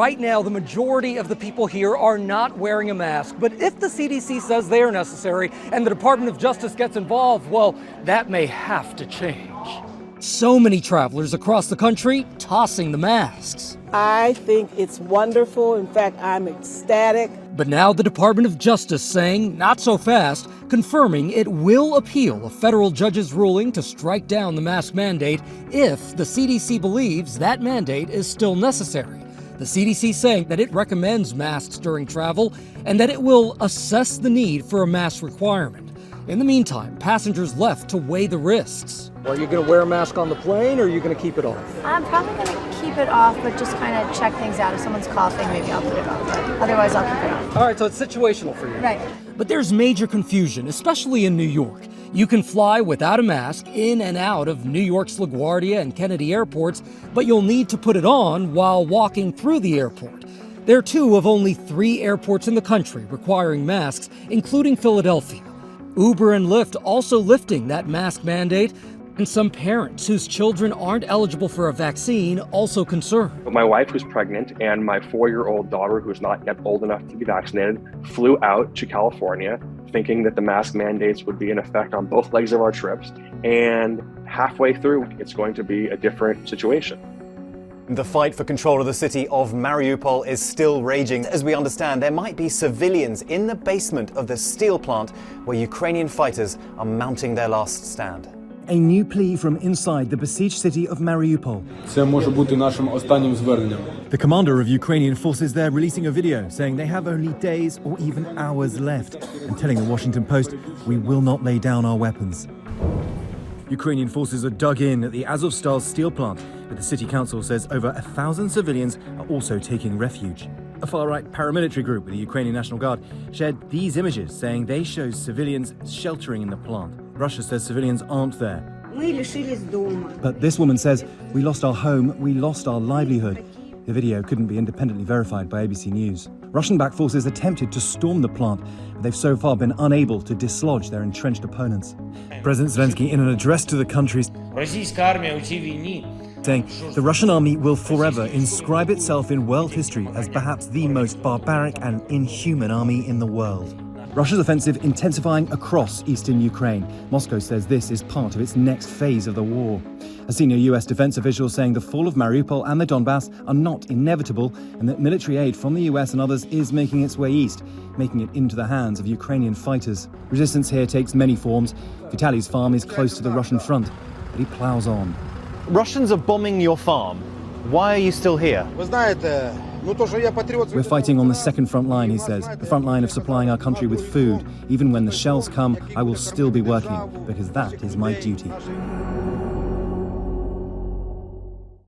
right now, the majority of the people here are not wearing a mask. But if the CDC says they are necessary and the Department of Justice gets involved, well, that may have to change. So many travelers across the country tossing the masks. I think it's wonderful. In fact, I'm ecstatic. But now the Department of Justice saying, not so fast, confirming it will appeal a federal judge's ruling to strike down the mask mandate if the CDC believes that mandate is still necessary. The CDC saying that it recommends masks during travel and that it will assess the need for a mask requirement. In the meantime, passengers left to weigh the risks. Are you going to wear a mask on the plane, or are you going to keep it off? I'm probably going to keep it off, but just kind of check things out. If someone's coughing, maybe I'll put it on, but otherwise I'll keep it on. All right, so it's situational for you. Right. But there's major confusion, especially in New York. You can fly without a mask in and out of New York's LaGuardia and Kennedy airports, but you'll need to put it on while walking through the airport. They're two of only 3 airports in the country requiring masks, including Philadelphia. Uber and Lyft also lifting that mask mandate, and some parents whose children aren't eligible for a vaccine also concerned. My wife, who's pregnant, and my 4-year-old daughter, who's not yet old enough to be vaccinated, flew out to California thinking that the mask mandates would be in effect on both legs of our trips, and halfway through, it's going to be a different situation. The fight for control of the city of Mariupol is still raging. As we understand, there might be civilians in the basement of the steel plant where Ukrainian fighters are mounting their last stand. A new plea from inside the besieged city of Mariupol. Це може бути нашим останнім зверненням. The commander of Ukrainian forces there releasing a video saying they have only days or even hours left and telling the Washington Post, "We will not lay down our weapons." Ukrainian forces are dug in at the Azovstal steel plant, but the city council says over 1,000 civilians are also taking refuge. A far-right paramilitary group with the Ukrainian National Guard shared these images saying they show civilians sheltering in the plant. Russia says civilians aren't there. But this woman says, "We lost our home, we lost our livelihood." The video couldn't be independently verified by ABC News. Russian-backed forces attempted to storm the plant, but they've so far been unable to dislodge their entrenched opponents. President Zelensky, in an address to the country, saying the Russian army will forever inscribe itself in world history as perhaps the most barbaric and inhuman army in the world. Russia's offensive intensifying across eastern Ukraine. Moscow says this is part of its next phase of the war. A senior US defense official saying the fall of Mariupol and the Donbass are not inevitable and that military aid from the US and others is making its way east, making it into the hands of Ukrainian fighters. Resistance here takes many forms. Vitaly's farm is close to the Russian front, but he plows on. Russians are bombing your farm. Why are you still here? We're fighting on the second front line, he says, the front line of supplying our country with food. Even when the shells come, I will still be working, because that is my duty.